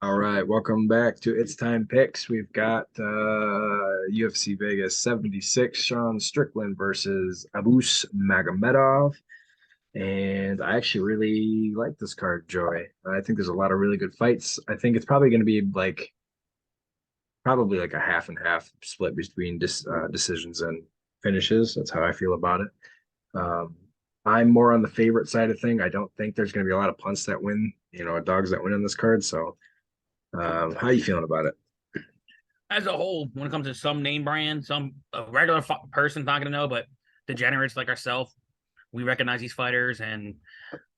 All right, welcome back to It's Time Picks. We've got UFC Vegas 76, Sean Strickland versus Abus Magomedov. And I actually really like this card, Joey. I think there's a lot of really good fights. I think it's probably going to be probably like a half and half split between decisions and finishes. That's how I feel about it. Um, I'm more on the favorite side of thing. I don't think there's going to be a lot of punts that win, dogs that win on this card. So, how are you feeling about it? As a whole, when it comes to some name brand, some a regular person's not going to know, but degenerates like ourselves, we recognize these fighters. And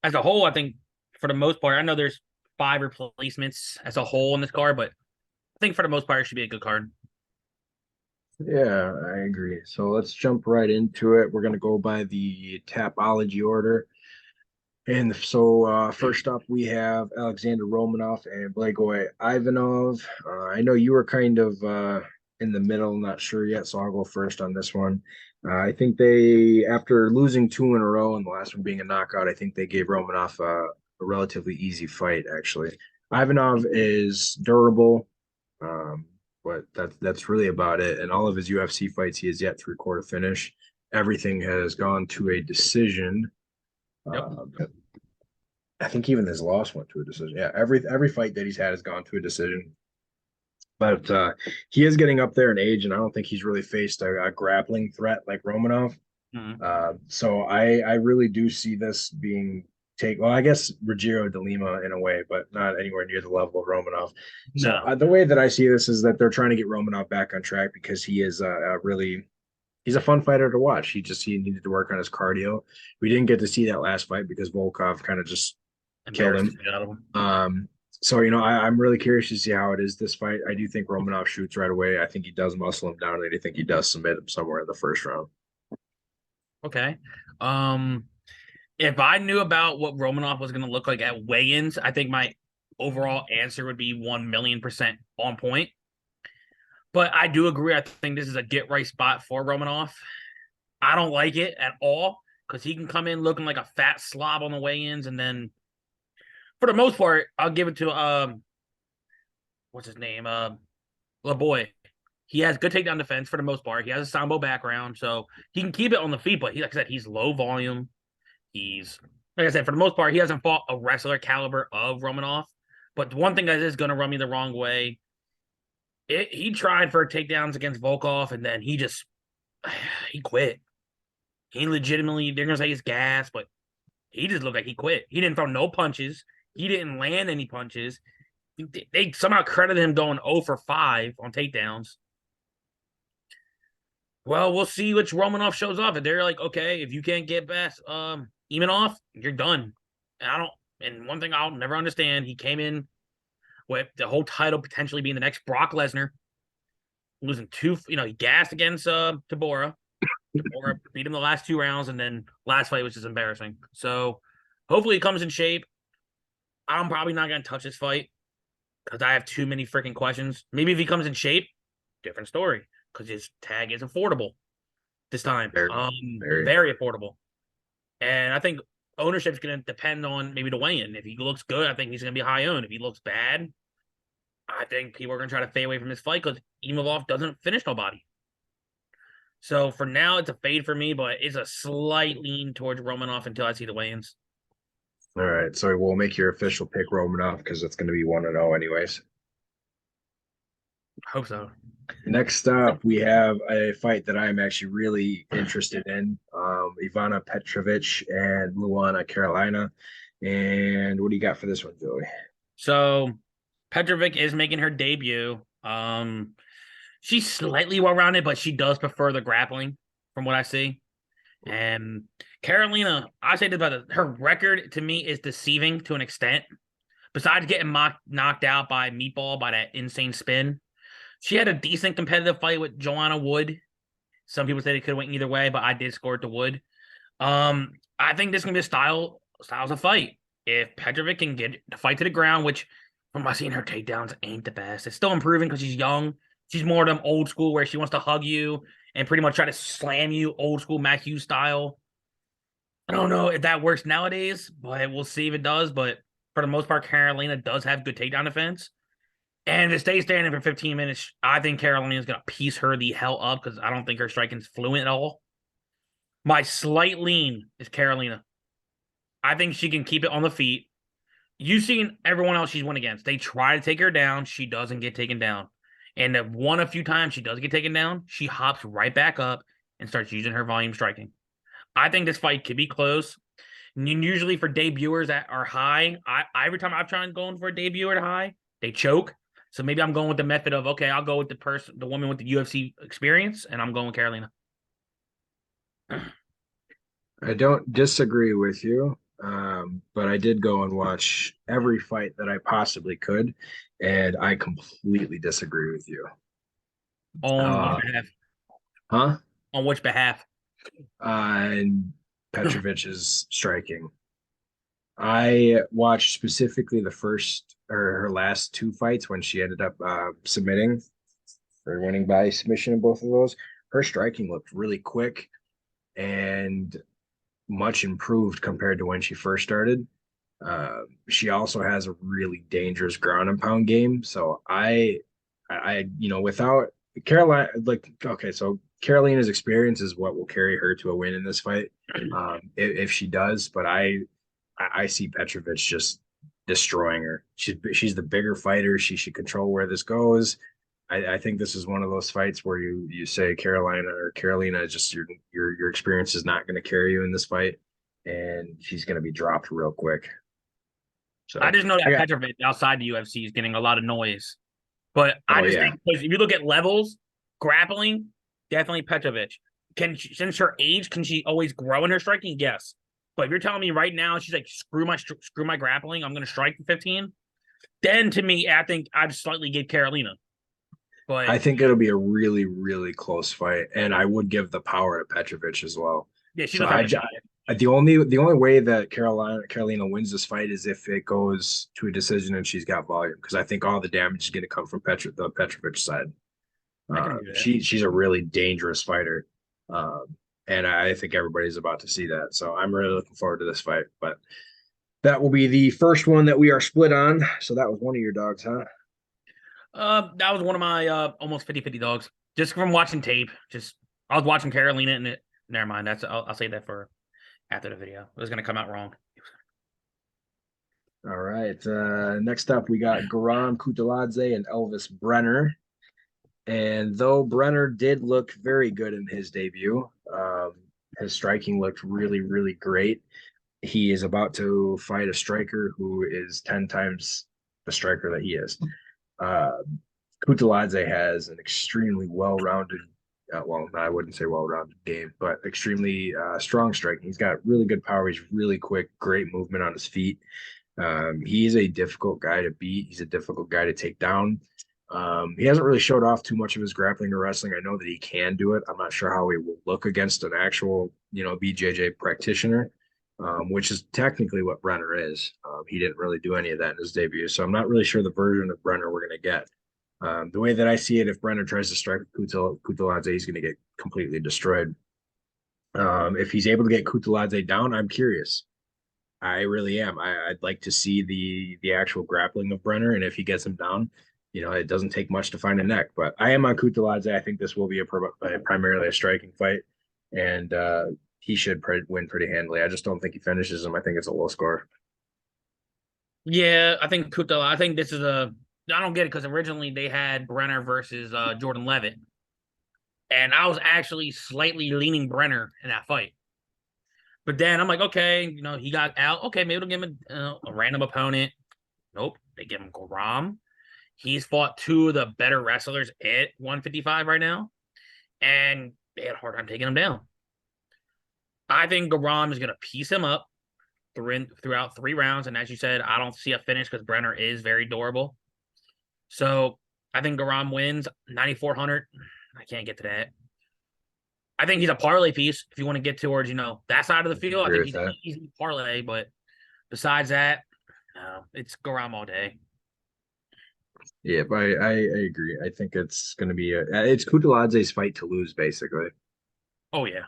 as a whole, I think for the most part, I know there's five replacements as a whole in this card, but I think for the most part, it should be a good card. Yeah, I agree. So let's jump right into it. We're going to go by the tapology order. And so first up, we have Alexander Romanov and Blagoy Ivanov. I know you were kind of in the middle, not sure yet, so I'll go first on this one. I think after losing two in a row and the last one being a knockout, I think they gave Romanov a relatively easy fight, actually. Ivanov is durable, um, but that's really about it. And all of his UFC fights, he has yet to record a finish. Everything has gone to a decision. Yep. Uh, I think even his loss went to a decision. Yeah, every fight that he's had has gone to a decision. But he is getting up there in age, and I don't think he's really faced a grappling threat like Romanov. Mhm. So I really do see this being take. Well, I guess Rogério de Lima in a way, but not anywhere near the level of Romanov. So No. the way that I see this is that they're trying to get Romanov back on track because he is really he's a fun fighter to watch. He needed to work on his cardio. We didn't get to see that last fight because Volkov kind of just killed Embarrassed the him. shit out of him. So I'm really curious to see how it is this fight. I do think Romanov shoots right away. I think he does muscle him down, and I think he does submit him somewhere in the first round. Okay. Um, if I knew about what Romanov was going to look like at weigh-ins, I think my overall answer would be 1,000,000% on point. But I do agree. I think this is a get right spot for Romanov. I don't like it at all because he can come in looking like a fat slob on the weigh-ins, and then for the most part, I'll give it to what's his name? LaBoy. He has good takedown defense for the most part. He has a sambo background, so he can keep it on the feet. But like I said, he's low volume. He's like I said, for the most part, he hasn't fought a wrestler caliber of Romanov. But the one thing that is going to run me the wrong way, he tried for takedowns against Volkov, and then he quit. He legitimately, they're gonna say he's gas, but he just looked like he quit. He didn't throw no punches. He didn't land any punches. They somehow credited him going 0 for 5 on takedowns. Well, we'll see which Romanov shows up. And they're like, okay, if you can't get past Imanov, you're done. And I don't. And one thing I'll never understand, he came in with the whole title potentially being the next Brock Lesnar, losing two. He gassed against Tabora. Tabora beat him the last two rounds, and then last fight was just embarrassing. So hopefully he comes in shape. I'm probably not gonna touch this fight because I have too many freaking questions. Maybe if he comes in shape, different story. Because his tag is affordable this time. Very, very. Very affordable. And I think ownership is going to depend on maybe the weigh-in. If he looks good, I think he's going to be high owned. If he looks bad, I think people are going to try to fade away from this fight because Imavov doesn't finish nobody. So for now, it's a fade for me, but it's a slight lean towards Romanov until I see the weigh-ins. All right, so we'll make your official pick Romanov because it's going to be 1-0 anyways. Hope so. Next up, we have a fight that I'm actually really interested in. Ivana Petrovic and Luana Carolina. And what do you got for this one, Joey? So Petrovic is making her debut. She's slightly well-rounded, but she does prefer the grappling from what I see. And Carolina, I say this about her record to me is deceiving to an extent. Besides getting knocked out by Meatball by that insane spin, she had a decent competitive fight with Joanna Wood. Some people say it could have went either way, but I did score it to Wood. I think this is gonna be a styles of fight. If Petrovic can get the fight to the ground, which from my seeing her takedowns ain't the best. It's still improving because she's young. She's more of them old school where she wants to hug you and pretty much try to slam you old school Matt Hughes style. I don't know if that works nowadays, but we'll see if it does. But for the most part, Carolina does have good takedown defense. And if it stays standing for 15 minutes, I think Carolina's going to piece her the hell up because I don't think her striking's fluent at all. My slight lean is Carolina. I think she can keep it on the feet. You've seen everyone else she's won against. They try to take her down. She doesn't get taken down. And if won a few times she does get taken down, she hops right back up and starts using her volume striking. I think this fight could be close. And usually for debuters that are high, I every time I've tried going for a debuter at high, they choke. So maybe I'm going with the method of, okay, I'll go with the woman with the UFC experience, and I'm going with Carolina. I don't disagree with you, but I did go and watch every fight that I possibly could, and I completely disagree with you. On which Uh, behalf? huh? On which behalf? And Petrovic's striking. I watched specifically the first or her last two fights when she ended up submitting or winning by submission in both of those. Her striking looked really quick and much improved compared to when she first started. She also has a really dangerous ground and pound game. So without Carolina, like, okay, so Carolina's experience is what will carry her to a win in this fight, if she does. But I see Petrovic just destroying her. She's the bigger fighter. She should control where this goes. I think this is one of those fights where you say Carolina or Carolina, just your experience is not going to carry you in this fight, and she's going to be dropped real quick. I So just know I that got, Petrovic outside the UFC is getting a lot of noise. But I oh just yeah, think because if you look at levels, grappling, definitely Petrovic. Since her age, can she always grow in her striking? Yes. But if you're telling me right now she's like screw my grappling, I'm going to strike for 15, then to me I think I'd slightly give Carolina. But I think it'll be a really really close fight, and I would give the power to Petrovic as well. yeah, she So does have I the power. the only way that Carolina wins this fight is if it goes to a decision and she's got volume, because I think all the damage is going to come from the Petrovic side. I can do that. She's a really dangerous fighter, um, and I think everybody's about to see that. So I'm really looking forward to this fight. But that will be the first one that we are split on. So that was one of your dogs, huh? That was one of my almost 50-50 dogs. Just from watching tape. Just I was watching Carolina and it. Never mind. I'll say that for after the video. It was gonna come out wrong. All right. Next up, we got Garam Kutaladze and Elvis Brenner. And though Brenner did look very good in his debut, his striking looked really, really great. He is about to fight a striker who is 10 times the striker that he is. Uh, Kutaladze has an extremely well-rounded, well, I wouldn't say well-rounded game, but extremely strong striking. He's got really good power. He's really quick, great movement on his feet. He's a difficult guy to beat. He's a difficult guy to take down. He hasn't really showed off too much of his grappling or wrestling. I know that he can do it. I'm not sure how he will look against an actual, BJJ practitioner, which is technically what Brenner is. He didn't really do any of that in his debut, so I'm not really sure the version of Brenner we're going to get. The way that I see it, if Brenner tries to strike Kutaladze, he's going to get completely destroyed. If he's able to get Kutaladze down, I'm curious. I really am. I'd like to see the actual grappling of Brenner, and if he gets him down, it doesn't take much to find a neck. But I am on Kutaladze. I think this will be primarily a striking fight, and he should win pretty handily. I just don't think he finishes him. I think it's a low score. Yeah, I think Kuta. I think this is a. I don't get it because originally they had Brenner versus Jordan Levitt, and I was actually slightly leaning Brenner in that fight. But then I'm like, okay, he got out. Okay, maybe they'll give him a random opponent. Nope, they give him Garam. He's fought two of the better wrestlers at 155 right now, and they had a hard time taking him down. I think Garam is going to piece him up throughout 3 rounds, and as you said, I don't see a finish because Brenner is very durable. So I think Garam wins 9,400. I can't get to that. I think he's a parlay piece if you want to get towards, that side of the field. I Agree think with he's an that. easy parlay, but besides that, no, it's Garam all day. Yeah, but I agree. I think it's going to be it's Kutaladze's fight to lose, basically. Oh yeah.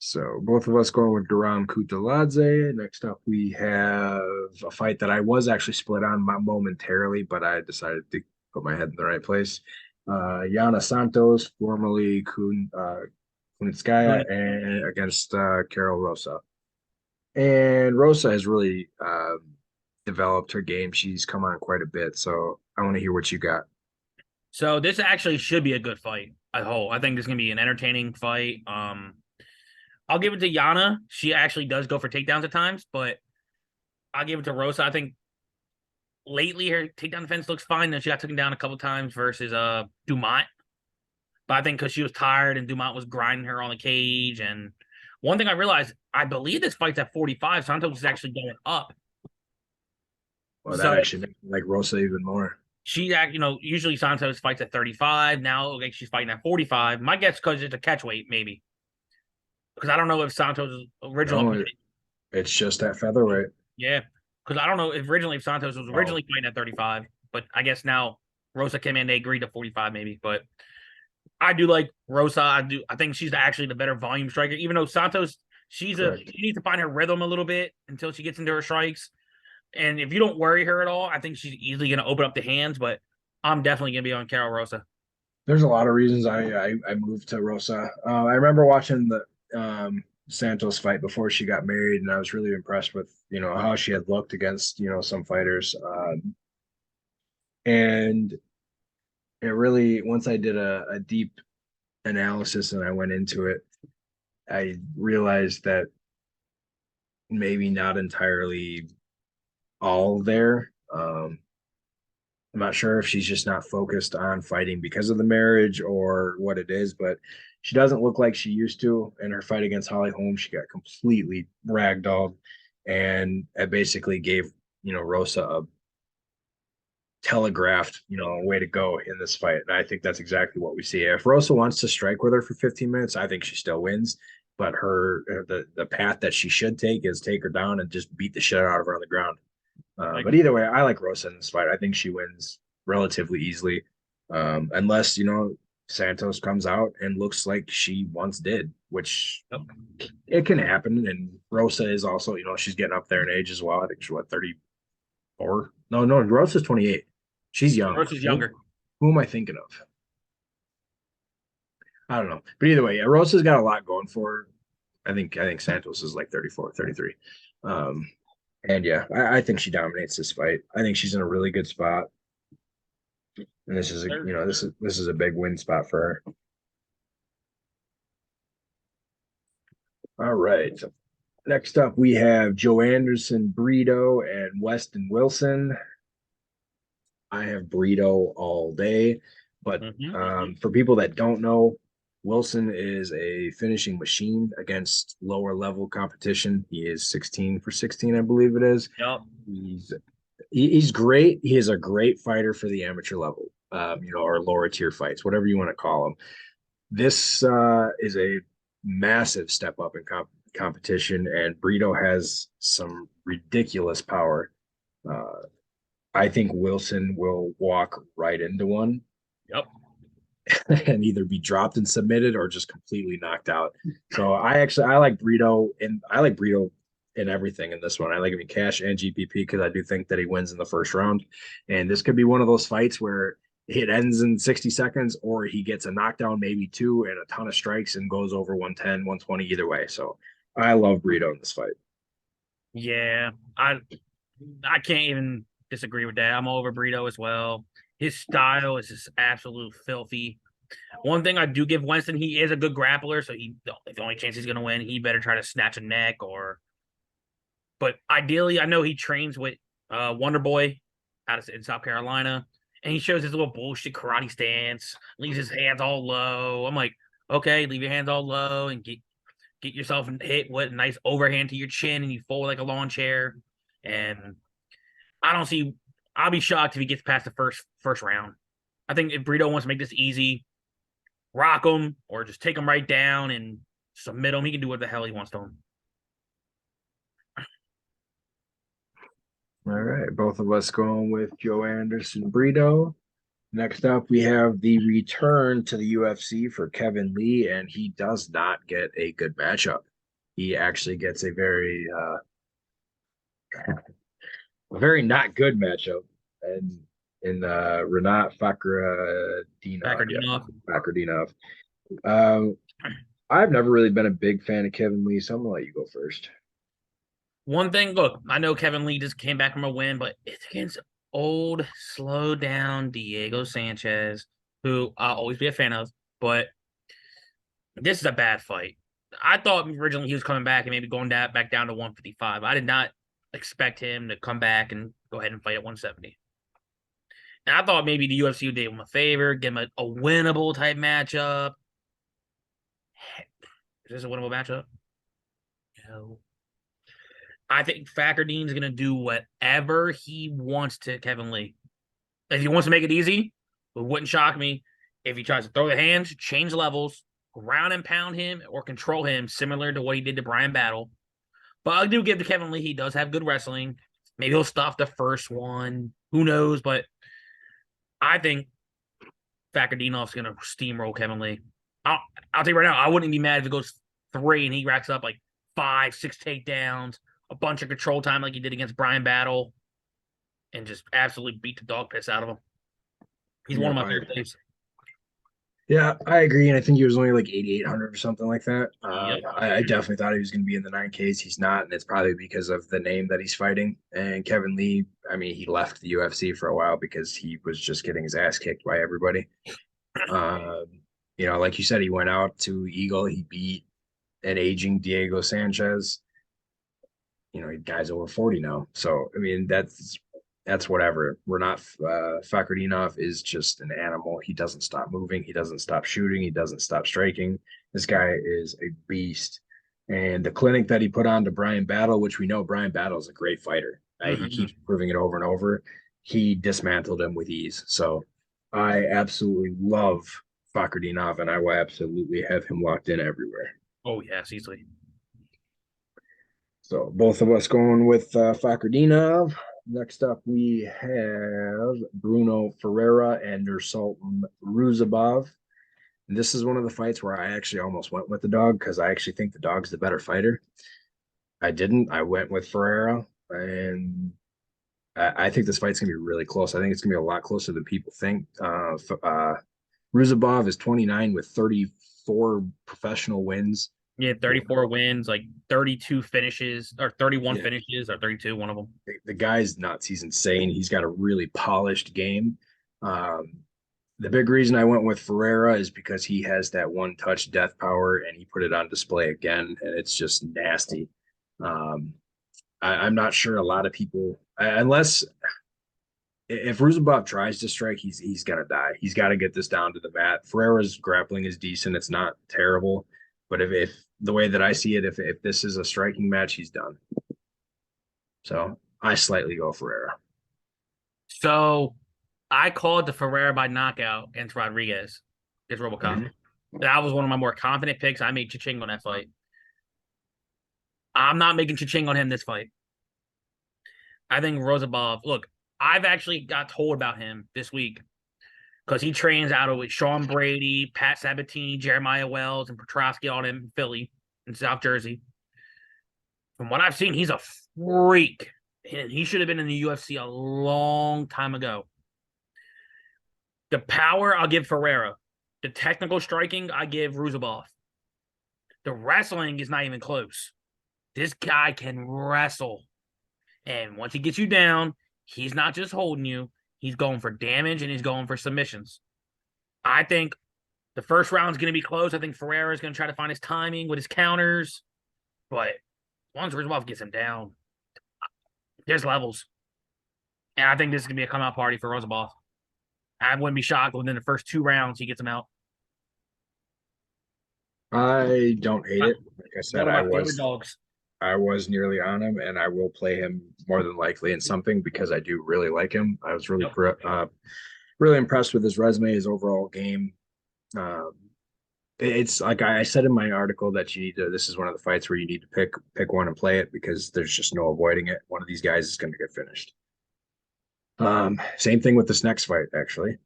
So both of us going with Duran Kutaladze. Next up, we have a fight that I was actually split on momentarily, but I decided to put my head in the right place. Yana Santos, formerly Kunitskaya, Good. and against Carol Rosa. And Rosa has really developed her game. She's come on quite a bit. So I want to hear what you got. So this actually should be a good fight. I think this is gonna be an entertaining fight. I'll give it to Yana. She actually does go for takedowns at times, but I'll give it to Rosa. I think lately her takedown defense looks fine. Then she got taken down a couple times versus Dumont. But I think because she was tired and Dumont was grinding her on the cage. And one thing I realized, I believe this fight's at 45. Santos is actually going up. Well, that So actually makes me like Rosa even more. usually Santos fights at 35. Now like she's fighting at 45. My guess because it's a catch weight, maybe. Because I don't know if Santos' original No, opponent, it's just at featherweight. yeah. Because I don't know if Santos was Oh, originally fighting at 35, but I guess now Rosa came in, they agreed to 45 maybe. But I do like Rosa. I think she's actually the better volume striker, even though Santos, correct. she needs to find her rhythm a little bit until she gets into her strikes. And if you don't worry her at all, I think she's easily gonna open up the hands, but I'm definitely gonna be on Carol Rosa. There's a lot of reasons I moved to Rosa. I remember watching the Santos fight before she got married, and I was really impressed with how she had looked against some fighters. And it really once I did a deep analysis and I went into it, I realized that maybe not entirely all there. I'm not sure if she's just not focused on fighting because of the marriage or what it is, but she doesn't look like she used to. In her fight against Holly Holm, she got completely ragdolled, and it basically gave Rosa a telegraphed way to go in this fight. And I think that's exactly what we see. If Rosa wants to strike with her for 15 minutes, I think she still wins. But the path that she should take is take her down and just beat the shit out of her on the ground. But either way, I like Rosa in this fight. I think she wins relatively easily, unless Santos comes out and looks like she once did, which Yep. it can happen. And Rosa is also, she's getting up there in age as well. I think she's what 34. No, Rosa's 28. She's young. Rosa's younger. Who am I thinking of? I don't know. But either way, yeah, Rosa's got a lot going for her. I think Santos is like 34, 33. Um, and yeah, I think she dominates this fight. I think she's in a really good spot. And this is a big win spot for her. All right. Next up, we have Joe Anderson, Brito, and Weston Wilson. I have Brito all day, but for people that don't know, Wilson is a finishing machine against lower level competition. He is 16 for 16, I believe it is. Yep. He's great. He is a great fighter for the amateur level, or lower tier fights, whatever you want to call them. This is a massive step up in competition, and Brito has some ridiculous power. I think Wilson will walk right into one. Yep. And either be dropped and submitted or just completely knocked out. So I like Brito, and I like Brito in everything in this one. I like him in cash and GPP because I do think that he wins in the first round. And this could be one of those fights where it ends in 60 seconds or he gets a knockdown, maybe two, and a ton of strikes and goes over 110, 120 either way. So I love Brito in this fight. Yeah. I can't even disagree with that. I'm all over Brito as well. His style is just absolute filthy. One thing I do give Winston, he is a good grappler, so the only chance he's going to win, he better try to snatch a neck or. But ideally, I know he trains with Wonder Boy in South Carolina, and he shows his little bullshit karate stance, leaves his hands all low. I'm like, okay, leave your hands all low and get yourself hit with a nice overhand to your chin, and you fold like a lawn chair. And I don't see. I'll be shocked if he gets past the first round. I think if Brito wants to make this easy, rock him or just take him right down and submit him. He can do what the hell he wants to him. All right. Both of us going with Joe Anderson Brito. Next up, we have the return to the UFC for Kevin Lee, and he does not get a good matchup. he actually gets a very not good matchup, and in Renat Fakhretdinov, Packardino. Fakhretdinov. Um, I've never really been a big fan of Kevin Lee, so I'm gonna let you go first. One thing, look, I know Kevin Lee just came back from a win, but it's against old, slow down Diego Sanchez, who I'll always be a fan of, but this is a bad fight. I thought originally he was coming back and maybe going back down to 155. I did not expect him to come back and go ahead and fight at 170. And I thought maybe the UFC would do him a favor, give him a winnable type matchup. Is this a winnable matchup? No. I think Fackerdean's going to do whatever he wants to Kevin Lee. If he wants to make it easy, it wouldn't shock me if he tries to throw the hands, change levels, ground and pound him, or control him, similar to what he did to Brian Battle. But I do give to Kevin Lee, he does have good wrestling. Maybe he'll stuff the first one. Who knows? But I think Fakhretdinov's going to steamroll Kevin Lee. I'll tell you right now, I wouldn't be mad if it goes 3 and he racks up like 5, 6 takedowns, a bunch of control time like he did against Brian Battle, and just absolutely beat the dog piss out of him. He's one of my favorite things. Yeah, I agree, and I think he was only like 8,800 or something like that. Yep. I definitely thought he was going to be in the 9Ks. He's not, and it's probably because of the name that he's fighting. And Kevin Lee, I mean, he left the UFC for a while because he was just getting his ass kicked by everybody. Like you said, he went out to Eagle. He beat an aging Diego Sanchez. Guy's over 40 now. So, I mean, that's whatever. We're not Fakhretdinov is just an animal. He doesn't stop moving. He doesn't stop shooting. He doesn't stop striking. This guy is a beast. And the clinic that he put on to Brian Battle, which we know Brian Battle is a great fighter. He keeps proving it over and over. He dismantled him with ease. So I absolutely love Fakhretdinov, and I will absolutely have him locked in everywhere. Oh, yes, easily. So both of us going with Fakhretdinov. Next up, we have Bruno Ferreira and Nursultan Ruzabov. And this is one of the fights where I actually almost went with the dog because I actually think the dog's the better fighter. I didn't. I went with Ferreira, and I think this fight's going to be really close. I think it's going to be a lot closer than people think. Ruzabov is 29 with 34 professional wins. Yeah, 34 wins, like 32 finishes, or 31 finishes, or 32, one of them. The guy's nuts. He's insane. He's got a really polished game. The big reason I went with Ferreira is because he has that one-touch death power, and he put it on display again, and it's just nasty. I'm not sure a lot of people, unless if Ruzabov tries to strike, he's gonna die. He's got to get this down to the mat. Ferreira's grappling is decent. It's not terrible. But if the way that I see it, if this is a striking match, he's done. So I slightly go Ferreira. So I called the Ferreira by knockout against Rodriguez, against Robocop. Mm-hmm. That was one of my more confident picks. I made cha-ching on that fight. I'm not making cha-ching on him this fight. I think Ruzabov, look, I've actually got told about him this week because he trains out of with Sean Brady, Pat Sabatini, Jeremiah Wells, and Petrosky on him in Philly, in South Jersey. From what I've seen, he's a freak. And he should have been in the UFC a long time ago. The power, I'll give Ferreira. The technical striking, I give Ruzabov. The wrestling is not even close. This guy can wrestle. And once he gets you down, he's not just holding you. He's going for damage, and he's going for submissions. I think the first round is going to be close. I think Ferreira is going to try to find his timing with his counters. But once Ruzabov gets him down, there's levels. And I think this is going to be a come-out party for Ruzabov. I wouldn't be shocked within the first 2 rounds he gets him out. I don't hate it. Like I said, I was nearly on him, and I will play him more than likely in something because I do really like him. I was really really impressed with his resume, his overall game. It's like I said in my article that you need to. This is one of the fights where you need to pick one and play it because there's just no avoiding it. One of these guys is going to get finished. Same thing with this next fight, actually.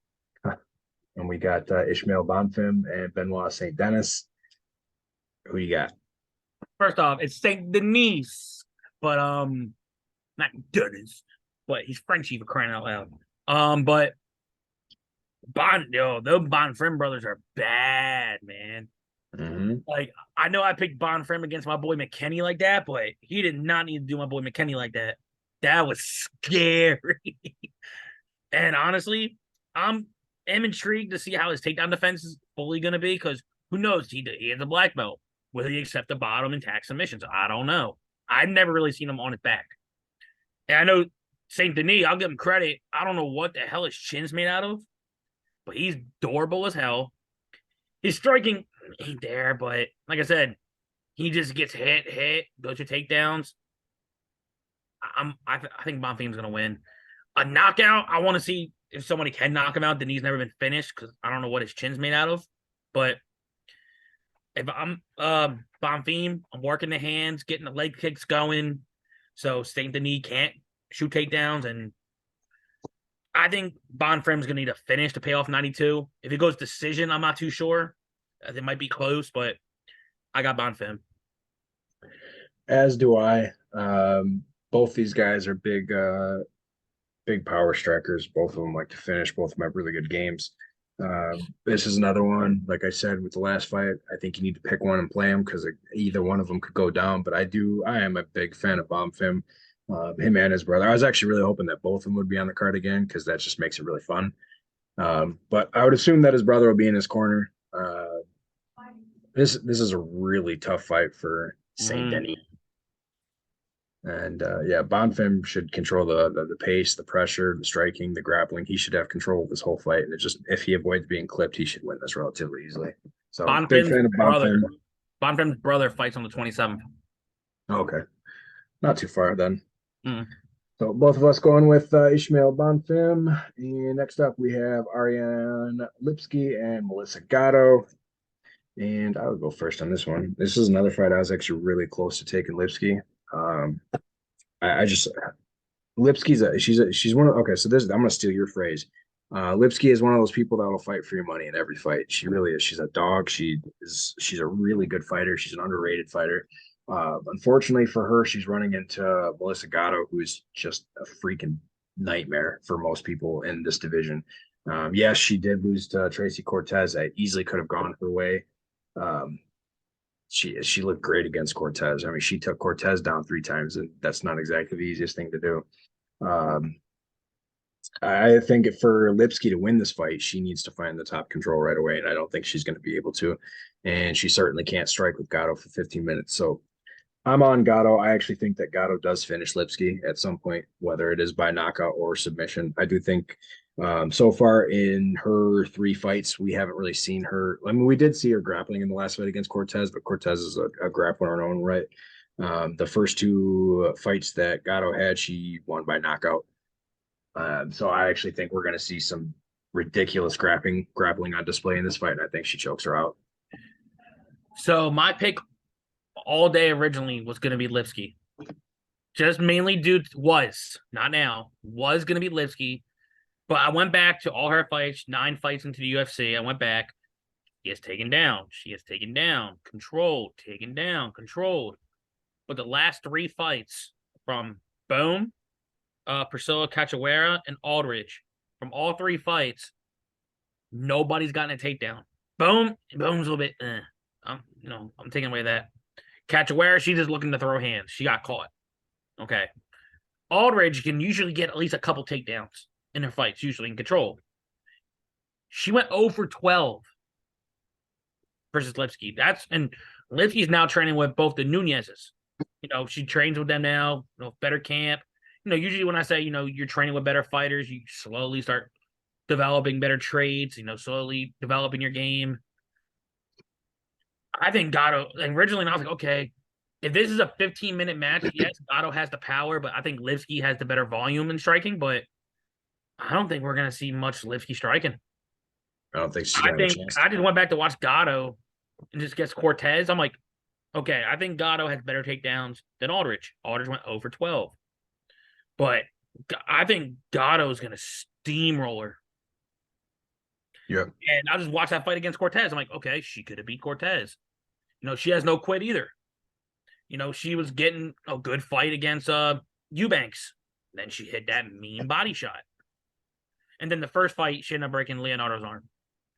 And we got Ishmael Bonfim and Benoit St. Denis. Who you got? First off, it's Saint Denis, but not Dennis, but he's Frenchy for crying out loud. But those Bonfim brothers are bad, man. Mm-hmm. Like, I know I picked Bonfim against my boy McKenny like that, but he did not need to do my boy McKenny like that. That was scary. And honestly, am intrigued to see how his takedown defense is fully going to be, because who knows? He has a black belt. Will he accept the bottom and tack submissions? I don't know. I've never really seen him on his back. And I know Saint Denis, I'll give him credit. I don't know what the hell his chin's made out of, but he's durable as hell. His striking ain't there, but like I said, he just gets hit, goes to takedowns. I think Bonfim's gonna win. A knockout, I want to see if somebody can knock him out. Denis never been finished because I don't know what his chin's made out of. But if I'm Bonfim, I'm working the hands, getting the leg kicks going, so Saint Denis can't shoot takedowns, and I think Bonfim's gonna need a finish to pay off 92. If it goes decision, I'm not too sure. It might be close, but I got Bonfim. As do I. Both these guys are big power strikers. Both of them like to finish. Both of them have really good games. This is another one. Like I said with the last fight, I think you need to pick one and play them because either one of them could go down. But I am a big fan of Bonfim. Him and his brother. I was actually really hoping that both of them would be on the card again because that just makes it really fun. But I would assume that his brother will be in his corner. This is a really tough fight for Saint Denis. And yeah, Bonfim should control the pace, the pressure, the striking, the grappling. He should have control of this whole fight. And if he avoids being clipped, he should win this relatively easily. So big fan of Bonfim. Bonfim's brother fights on the 27th. Okay, not too far then. Mm. So both of us going with Ishmael Bonfim. And next up we have Ariane Lipsky and Melissa Gatto. And I would go first on this one. This is another fight I was actually really close to taking Lipsky. I just Lipsky's she's one of okay. So this I'm gonna steal your phrase. Lipsky is one of those people that will fight for your money in every fight. She really is. She's a dog. She's a really good fighter. She's an underrated fighter. Unfortunately for her, she's running into Melissa Gatto, who is just a freaking nightmare for most people in this division. Yes, she did lose to Tracy Cortez. I easily could have gone her way. She looked great against Cortez. I mean, she took Cortez down 3 times, and that's not exactly the easiest thing to do. I think for Lipsky to win this fight, she needs to find the top control right away, and I don't think she's going to be able to. And she certainly can't strike with Gatto for 15 minutes. So I'm on Gatto. I actually think that Gatto does finish Lipsky at some point, whether it is by knockout or submission. I do think so far in her 3 fights, we haven't really seen her. I mean, we did see her grappling in the last fight against Cortez, but Cortez is a grappler in her own right. The first 2 fights that Gatto had, she won by knockout. So I actually think we're going to see some ridiculous grappling on display in this fight, and I think she chokes her out. So my pick all day originally was going to be Lipsky. Just mainly was going to be Lipsky. But I went back to all her fights, 9 fights into the UFC. I went back. She has taken down. She has taken down, controlled, taken down, controlled. But the last 3 fights from Boom, Priscilla Cachoeira, and Aldridge, from all 3 fights, nobody's gotten a takedown. Boom's a little bit, I'm taking away that. Cachoeira, she's just looking to throw hands. She got caught. Okay. Aldridge can usually get at least a couple takedowns in her fights, usually in control. She went 0 for 12 versus Lipsky. And Lipsky's now training with both the Nunezes. She trains with them now, better camp. Usually when I say, you're training with better fighters, you slowly start developing better traits, slowly developing your game. I think Gatto, originally I was like, okay, if this is a 15-minute match, yes, Gatto has the power, but I think Lipsky has the better volume in striking, but I don't think we're going to see much Lipsky striking. I don't think she's I just went back to watch Gatto and just gets Cortez. I'm like, okay, I think Gatto has better takedowns than Aldridge. Aldridge went 0 for 12. But I think Gatto's going to steamroller. Yeah. And I just watched that fight against Cortez. I'm like, okay, she could have beat Cortez. She has no quit either. She was getting a good fight against Eubanks. Then she hit that mean body shot. And then the first fight, she ended up breaking Leonardo's arm.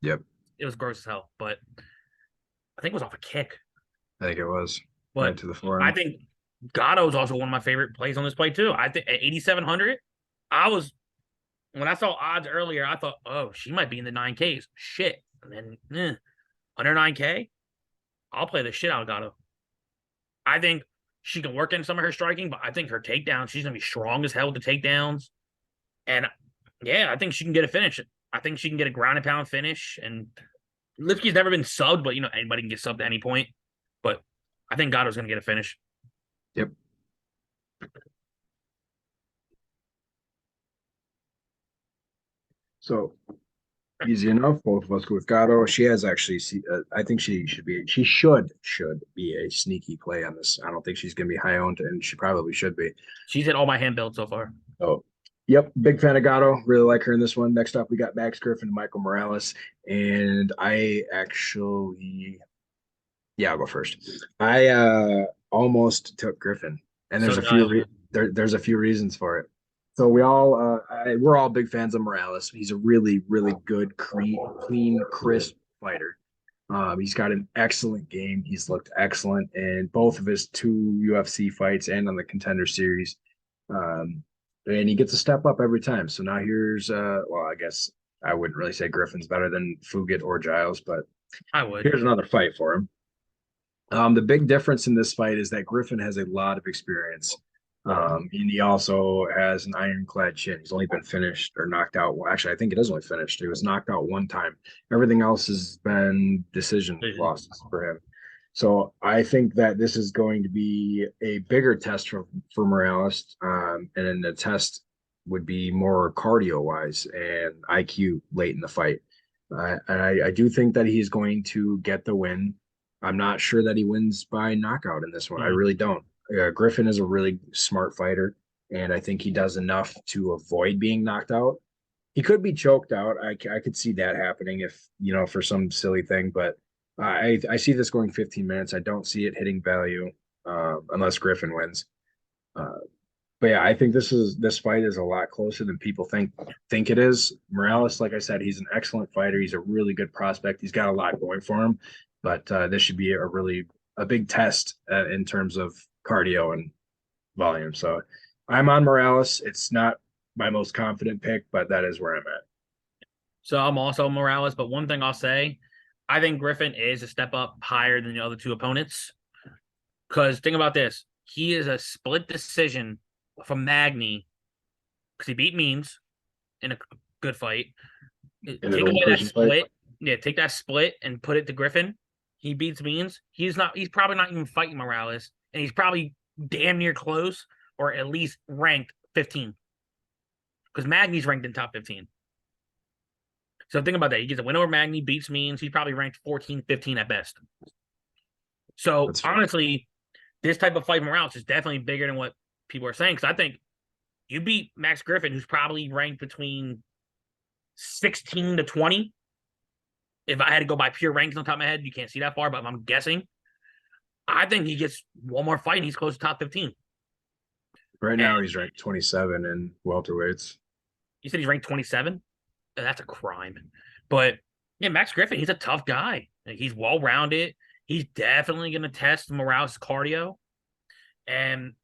Yep. It was gross as hell, but I think it was off a kick. I think it was. But right to the forearm. I think Gatto is also one of my favorite plays on this play too. I think at 8,700, when I saw odds earlier, I thought, oh, she might be in the 9Ks. Shit. And then under 9K, I'll play the shit out of Gatto. I think she can work in some of her striking, but I think her takedowns, she's gonna be strong as hell with the takedowns. And yeah, I think she can get a finish. I think she can get a ground and pound finish. And Lipsky's never been subbed, but anybody can get subbed at any point. But I think Gatto's gonna get a finish. Yep. So easy enough. Both of us go with Gatto. She has actually. I think she should be. She should be a sneaky play on this. I don't think she's going to be high owned, and she probably should be. She's hit all my hand builds so far. Oh, yep. Big fan of Gatto. Really like her in this one. Next up, we got Max Griffin and Michael Morales, and I actually, yeah, I'll go first. I almost took Griffin, and there's there's a few reasons for it. So we're all big fans of Morales. He's a really, really good, clean, crisp fighter. He's got an excellent game. He's looked excellent in both of his 2 UFC fights and on the Contender Series. And he gets a step up every time. So now here's, I guess I wouldn't really say Griffin's better than Fugit or Giles, but I would. Here's another fight for him. The big difference in this fight is that Griffin has a lot of experience. And he also has an ironclad chin. He's only been finished or knocked out. Well, actually, I think it is only finished. He was knocked out one time. Everything else has been decision losses for him. So I think that this is going to be a bigger test for Morales. And then the test would be more cardio wise and IQ late in the fight. And I do think that he's going to get the win. I'm not sure that he wins by knockout in this one. I really don't. Griffin is a really smart fighter, and I think he does enough to avoid being knocked out. He could be choked out. I could see that happening if, for some silly thing, but I see this going 15 minutes. I don't see it hitting value unless Griffin wins. But yeah, I think this fight is a lot closer than people think it is. Morales, like I said, he's an excellent fighter. He's a really good prospect. He's got a lot going for him, but this should be a big test in terms of cardio and volume. So I'm on Morales. It's not my most confident pick, but that is where I'm at. So I'm also Morales, but one thing I'll say, I think Griffin is a step up higher than the other two opponents. Because think about this. He is a split decision from Magny because he beat Means in a good fight. Take away that split. Yeah, take that split and put it to Griffin. He beats Means. He's probably not even fighting Morales. And he's probably damn near close or at least ranked 15. Because Magny's ranked in top 15. So think about that. He gets a win over Magny, beats Means. He's probably ranked 14, 15 at best. So honestly, this type of fight Morales is definitely bigger than what people are saying. Because I think you beat Max Griffin, who's probably ranked between 16 to 20. If I had to go by pure rankings on top of my head, you can't see that far, but I'm guessing. I think he gets one more fight and he's close to top 15. Right now, he's ranked 27 in welterweights. You said he's ranked 27? That's a crime. But yeah, Max Griffin, he's a tough guy. He's well-rounded. He's definitely going to test Morales' cardio. And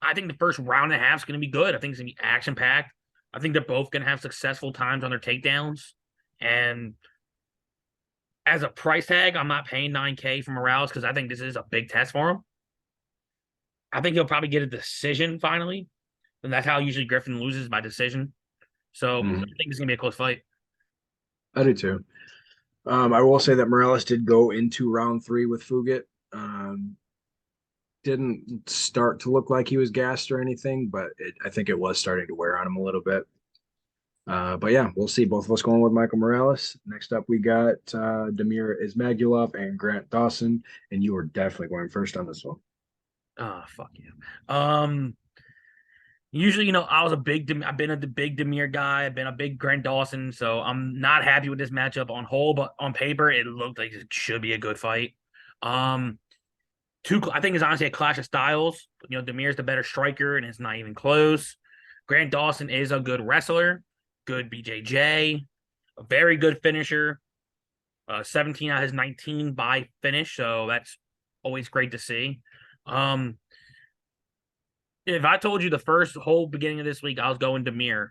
I think the first round and a half is going to be good. I think it's going to be action-packed. I think they're both going to have successful times on their takedowns. And as a price tag, I'm not paying $9K for Morales because I think this is a big test for him. I think he'll probably get a decision finally. And that's how usually Griffin loses, by decision. So I think it's going to be a close fight. I do too. I will say that Morales did go into round 3 with Fugit. Didn't start to look like he was gassed or anything, but I think it was starting to wear on him a little bit. But yeah, we'll see. Both of us going with Michael Morales. Next up, we got Damir Ismagulov and Grant Dawson, and you are definitely going first on this one. Oh, fuck you. Usually, I've been a big Damir guy. I've been a big Grant Dawson, so I'm not happy with this matchup on whole, but on paper, it looked like it should be a good fight. I think it's honestly a clash of styles. Demir's the better striker, and it's not even close. Grant Dawson is a good wrestler, good BJJ, a very good finisher. 17 out of his 19 by finish, so that's always great to see. If I told you the first whole beginning of this week I was going Demir,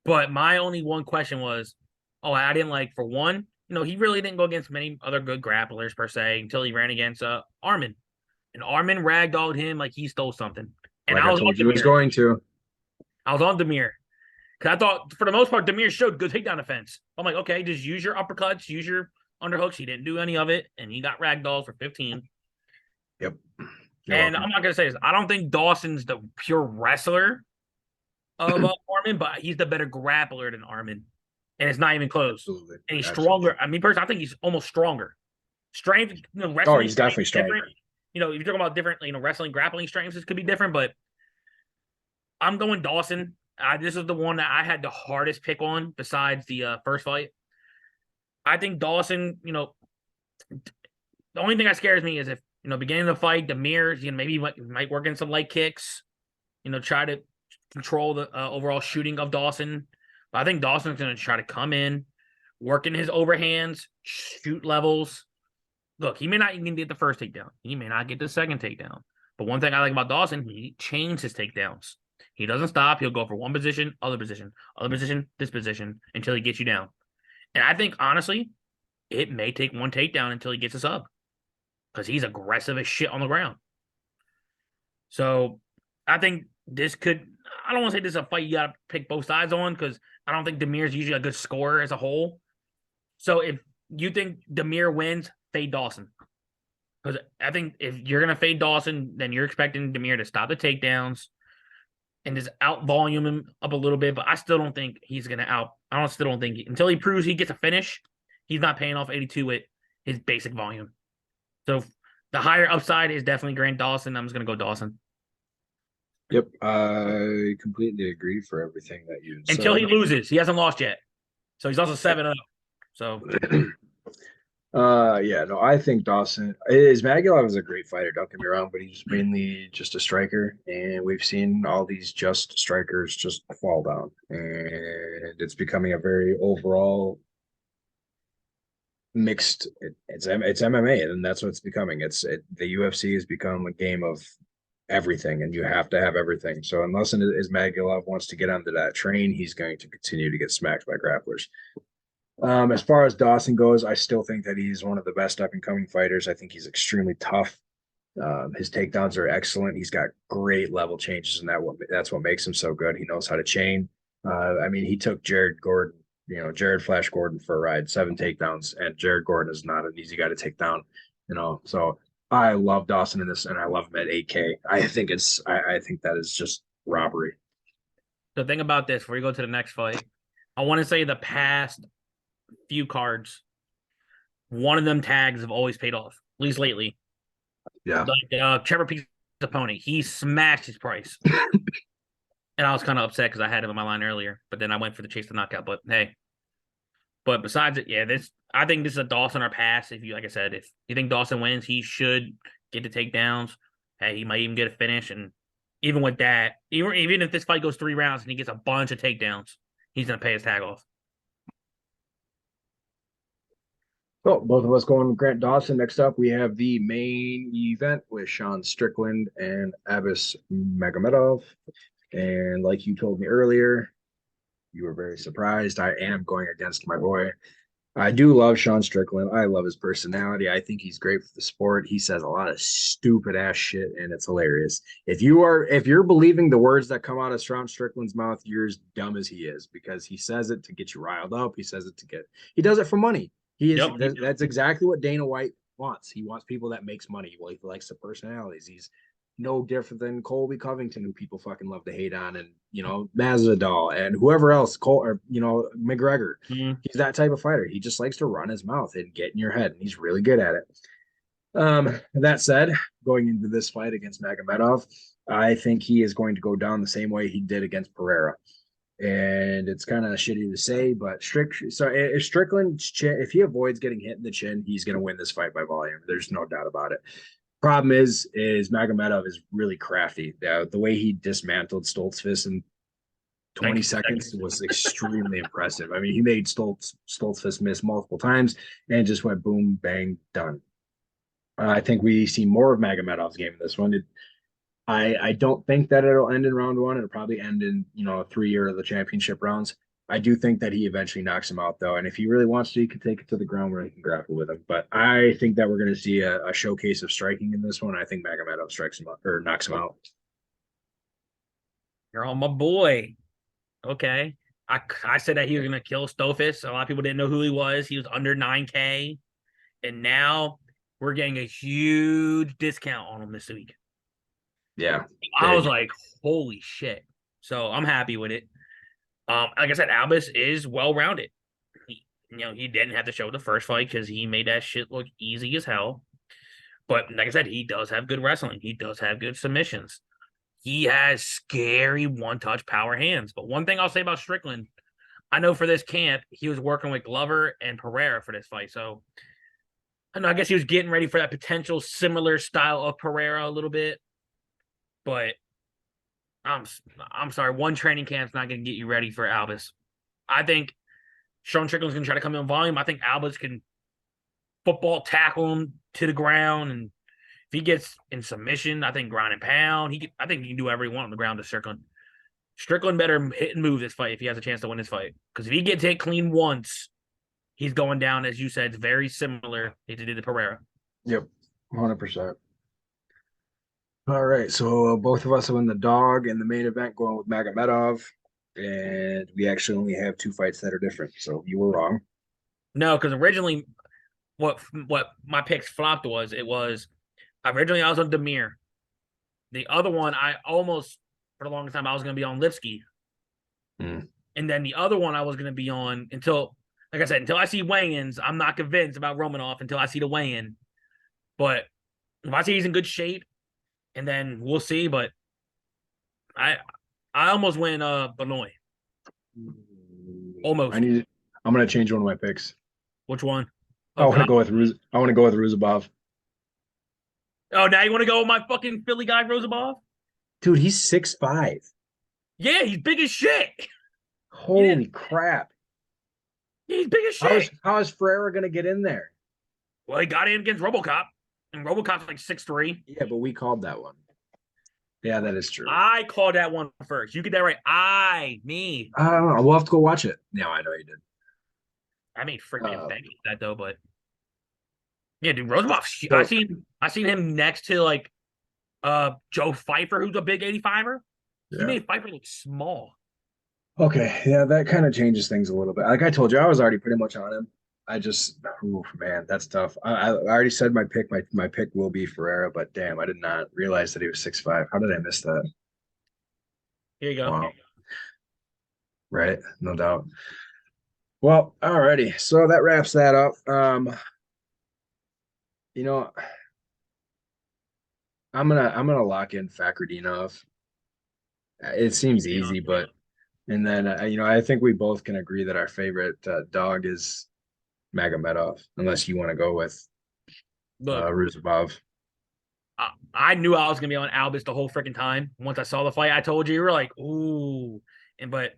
but my only one question was, I didn't like, for one, he really didn't go against many other good grapplers per se until he ran against Armin. And Armin ragdolled him like he stole something. And Like I I was on told you he was Demir. going to. I was on Demir. Because I thought, for the most part, Demir showed good takedown defense. I'm like, okay, just use your uppercuts, use your underhooks. He didn't do any of it, and he got ragdolled for 15. Yep. You're And welcome. I'm not going to say this. I don't think Dawson's the pure wrestler of Armin, but he's the better grappler than Armin. And it's not even close. Absolutely. And he's Absolutely. stronger. I mean, personally, I think he's almost stronger. Strength, wrestling. Oh, he's definitely stronger. Different. If you're talking about different, wrestling, grappling strengths, this could be different, but I'm going Dawson. This is the one that I had the hardest pick on besides the first fight. I think Dawson, the only thing that scares me is if, beginning of the fight, Demir's, maybe might work in some light kicks, try to control the overall shooting of Dawson. But I think Dawson's going to try to come in, work in his overhands, shoot levels. Look, he may not even get the first takedown. He may not get the second takedown. But one thing I like about Dawson, he chains his takedowns. He doesn't stop. He'll go for one position, other position, this position, until he gets you down. And I think, honestly, it may take one takedown until he gets us up. Because he's aggressive as shit on the ground. So I think this could, I don't want to say this is a fight you got to pick both sides on, because I don't think Demir's usually a good scorer as a whole. So if you think Demir wins, fade Dawson. Because I think if you're going to fade Dawson, then you're expecting Demir to stop the takedowns and just out volume him up a little bit. But I still don't think he's going to still don't think, until he proves he gets a finish, he's not paying off 82 with his basic volume. So the higher upside is definitely Grant Dawson. I'm just going to go Dawson. Yep. I completely agree for everything that you said. Until he loses. He hasn't lost yet. So he's also 7-0. So yeah, no, I think Dawson is Magomedov is a great fighter, don't get me wrong, but he's mainly just a striker, and we've seen all these just strikers just fall down, and it's becoming a very overall mixed. It's MMA, and that's what it's becoming. The UFC has become a game of everything, and you have to have everything. So unless Magomedov wants to get onto that train, he's going to continue to get smacked by grapplers. As far as Dawson goes, I still think that he's one of the best up and coming fighters. I think he's extremely tough. His takedowns are excellent. He's got great level changes, and that's what makes him so good. He knows how to chain. I mean, he took Jared Flash Gordon for a ride, 7 takedowns, and Jared Gordon is not an easy guy to take down. So I love Dawson in this, and I love him at 8K. I think that is just robbery. the thing about this, before you go to the next fight, I want to say the past few cards, one of them tags have always paid off, at least lately. Yeah. Like Trevor Peake's opponent, he smashed his price. And I was kind of upset because I had him in my line earlier, but then I went for the chase to knockout. But hey, besides it, yeah, I think this is a Dawson or pass. Like I said, if you think Dawson wins, he should get the takedowns. Hey, he might even get a finish. And even with that, even if this fight goes 3 rounds and he gets a bunch of takedowns, he's gonna pay his tag off. So both of us going with Grant Dawson. Next up, we have the main event with Sean Strickland and Abus Magomedov. And like you told me earlier, you were very surprised. I am going against my boy. I do love Sean Strickland. I love his personality. I think he's great for the sport. He says a lot of stupid ass shit, and it's hilarious. If you're believing the words that come out of Sean Strickland's mouth, you're as dumb as he is, because he says it to get you riled up. He does it for money. That's exactly what Dana White wants. He wants people that makes money. Well, he likes the personalities. He's no different than Colby Covington, who people fucking love to hate on, and Masvidal and whoever else, McGregor. Mm-hmm. He's that type of fighter. He just likes to run his mouth and get in your head, and he's really good at it. That said, going into this fight against Magomedov, I think he is going to go down the same way he did against Pereira. And it's kind of shitty to say, but if Strickland, if he avoids getting hit in the chin, he's going to win this fight by volume. There's no doubt about it. Problem is Magomedov is really crafty. The way he dismantled Stoltzfus in 20 Like seconds was extremely impressive. I mean, he made Stoltzfus miss multiple times and just went boom, bang, done. I think we see more of Magomedov's game in this one. I don't think that it'll end in round one. It'll probably end in 3 of the championship rounds. I do think that he eventually knocks him out though, and if he really wants to, he can take it to the ground where he can grapple with him. But I think that we're going to see a showcase of striking in this one. I think Magomedov strikes him up or knocks him out. you're on my boy. Okay. I said that he was gonna kill Stofis. A lot of people didn't know who he was. He was under 9K. And now we're getting a huge discount on him this week. Yeah, I was like, holy shit. So I'm happy with it. Like I said, Albus is well rounded. He didn't have to show the first fight because he made that shit look easy as hell. But like I said, he does have good wrestling. He does have good submissions. He has scary one-touch power hands. But one thing I'll say about Strickland, I know for this camp, he was working with Glover and Pereira for this fight. So I guess he was getting ready for that potential similar style of Pereira a little bit. But I'm sorry, one training camp's not going to get you ready for Albus. I think Sean Strickland's going to try to come in volume. I think Albus can football tackle him to the ground, and if he gets in submission, I think ground and pound. I think he can do whatever he wants on the ground to Strickland. Strickland better hit and move this fight if he has a chance to win this fight. Because if he gets hit clean once, he's going down, as you said, very similar to did to Pereira. Yep, 100%. All right, so both of us have won the dog in the main event, going with Magomedov, and we actually only have 2 fights that are different. So you were wrong. No, because originally, what my picks flopped was originally I was on Demir. The other one I almost for the longest time I was going to be on Lipsky, and then the other one I was going to be on until, like I said, until I see weigh-ins. I'm not convinced about Romanov until I see the weigh-in. But if I see he's in good shape, and then we'll see. But I almost went Benoit. Almost. I'm gonna change one of my picks. Which one? I want to go with Ruzabov. Oh, now you want to go with my fucking Philly guy, Rosabov? Dude, he's 6'5". Yeah, he's big as shit. Holy crap. He's big as shit. How is Ferreira gonna get in there? Well, he got in against RoboCop, and RoboCop's like 6'3". Yeah, but we called that one. Yeah, that is true. I called that one first. You get that right. I don't know. We'll have to go watch it. No, I know you did. I made freaking bank with that though, but yeah, dude, Rosenbach. I seen him next to like Joe Pfeiffer, who's a big 85er. He made Pfeiffer look small. Okay, yeah, that kind of changes things a little bit. Like I told you, I was already pretty much on him. Man, that's tough. I already said my pick. My pick will be Ferreira, but damn, I did not realize that he was 6'5". How did I miss that? Here you go. Wow. Right, no doubt. Well, alrighty. So that wraps that up. I'm gonna lock in Fakhretdinov. It seems easy, but and then I think we both can agree that our favorite dog is Magomedov, unless you want to go with Ruzabov. I knew I was gonna be on Albus the whole freaking time. Once I saw the fight, I told you were like, ooh, but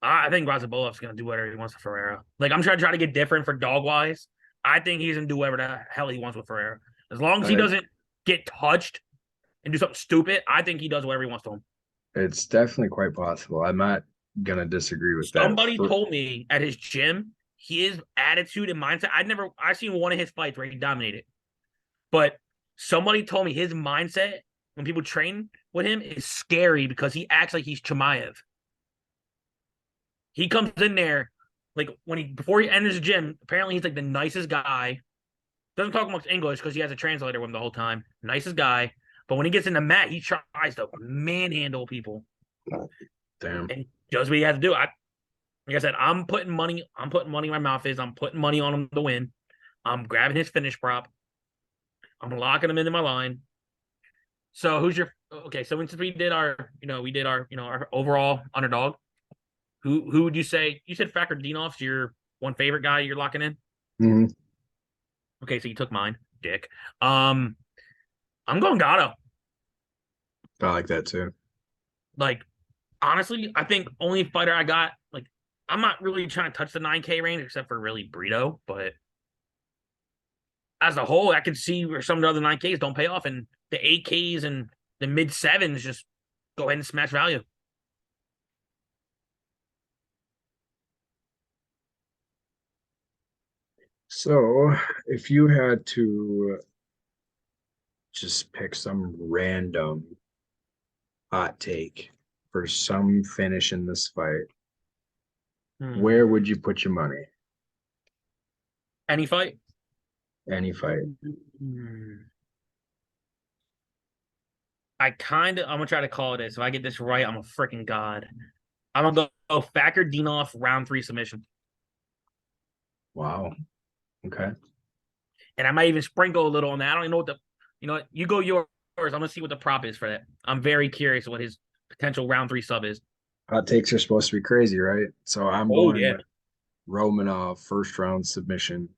I think Razabolov's gonna do whatever he wants with Ferreira. Like I'm trying to get different for dog wise. I think he's gonna do whatever the hell he wants with Ferreira. As long as he doesn't get touched and do something stupid, I think he does whatever he wants to him. It's definitely quite possible. I'm not gonna disagree with that. Somebody told me at his gym, his attitude and mindset. I seen one of his fights where he dominated, but somebody told me his mindset when people train with him is scary because he acts like he's Chimaev. He comes in there like before he enters the gym. Apparently, he's like the nicest guy. Doesn't talk much English because he has a translator with him the whole time. Nicest guy, but when he gets in the mat, he tries to manhandle people. Damn. And does what he has to do. Like I said, I'm putting money in my mouth. I'm putting money on him to win. I'm grabbing his finish prop. I'm locking him into my line. So who's your okay? So since we did our our overall underdog, who would you say? You said Fakhretdinov's your one favorite guy you're locking in. Mm-hmm. Okay, so you took mine, dick. I'm going Gatto. I like that too. Like, honestly, I think only fighter I got, like, I'm not really trying to touch the 9K range except for really Brito, but as a whole, I can see where some of the other 9Ks don't pay off, and the 8Ks and the mid sevens just go ahead and smash value. So if you had to just pick some random hot take for some finish in this fight, where would you put your money? Any fight? Any fight. I'm gonna try to call this. If I get this right, I'm a freaking god. I'm gonna go Fakardinov round 3 submission. Wow. Okay. And I might even sprinkle a little on that. I don't even know what you go yours. I'm gonna see what the prop is for that. I'm very curious what his potential round 3 sub is. Hot takes are supposed to be crazy, right? So I'm Oh going yeah. with Romanov first round submission.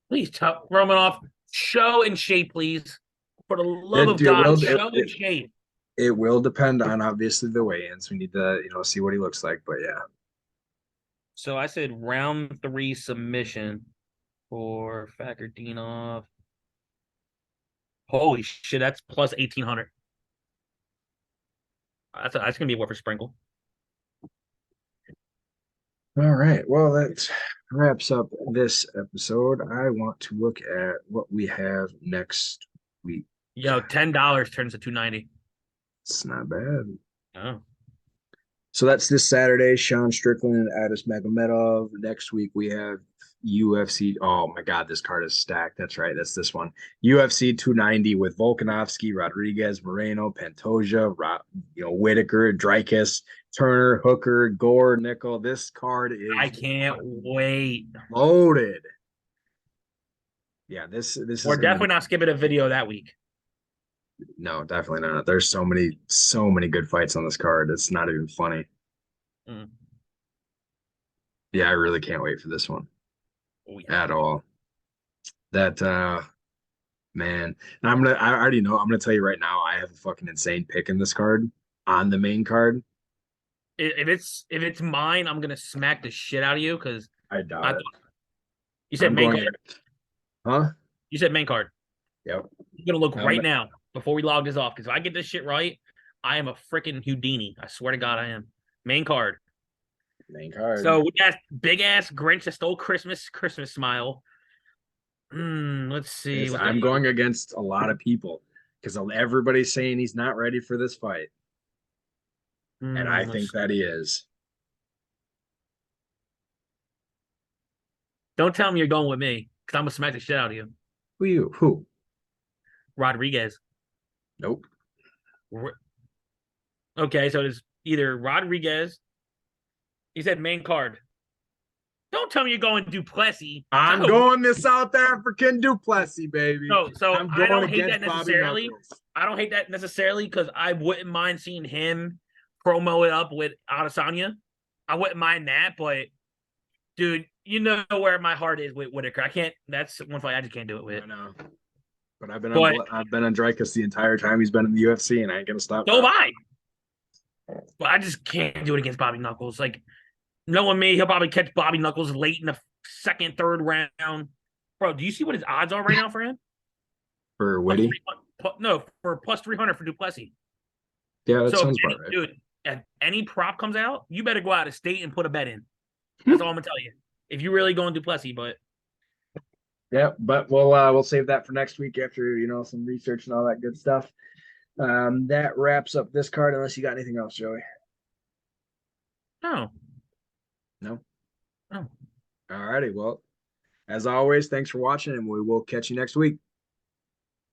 Please tell Romanov, show and shape, please. For the love of God, show and shape. It will depend on obviously the weigh-ins. We need to, see what he looks like, but yeah. So I said round 3 submission for Fakardinov. Holy shit, that's plus 1,800. That's gonna be worth a sprinkle. All right. Well, that wraps up this episode. I want to look at what we have next week. Yo, $10 turns to 290. It's not bad. Oh. So that's this Saturday. Sean Strickland and Adis Magomedov. Next week we have UFC. Oh my God, this card is stacked. That's right. That's this one. UFC 290 with Volkanovski, Rodriguez, Moreno, Pantoja, Whitaker, Dreykus, Turner, Hooker, Gore, Nickel. This card is I can't wait. loaded. Yeah, this is. We're definitely not skipping a video that week. No, definitely not. There's so many good fights on this card. It's not even funny. Yeah, I really can't wait for this one. Oh, yeah. At all. That man, I already know. I'm gonna tell you right now, I have a fucking insane pick in this card on the main card. If it's mine, I'm gonna smack the shit out of you because I doubt it. You said main card? Huh? You said main card. Yep. I'm gonna look right now before we log this off, because if I get this shit right, I am a freaking Houdini. I swear to God, I am. Main card. Main card. So with that big ass Grinch that stole Christmas smile. Let's see. I'm going against a lot of people because everybody's saying he's not ready for this fight. And I think that he is. Don't tell me you're going with me, because I'm gonna smack the shit out of you. Who you? Who? Rodriguez. Nope. Okay, so it's either Rodriguez. He said main card. Don't tell me you're going Duplessis. I'm going to South African Duplessis, baby. No, so I don't hate that necessarily. I don't hate that necessarily because I wouldn't mind seeing him promo it up with Adesanya. I wouldn't mind that, but dude, you know where my heart is with Whitaker. I can't. That's one fight I just can't do it with. I know. But I've been on Dreykus the entire time he's been in the UFC, and I ain't gonna stop. So have I. But I just can't do it against Bobby Knuckles. Like, knowing me, he'll probably catch Bobby Knuckles late in the second, third round. Bro, do you see what his odds are right now for him? For Whitty? No, for plus 300 for Duplessis. Yeah, that sounds about right. Dude, if any prop comes out, you better go out of state and put a bet in. That's all I'm gonna tell you. If you really going Duplessis, but yeah, but we'll save that for next week after some research and all that good stuff. That wraps up this card. Unless you got anything else, Joey. No. All righty. Well, as always, thanks for watching, and we will catch you next week.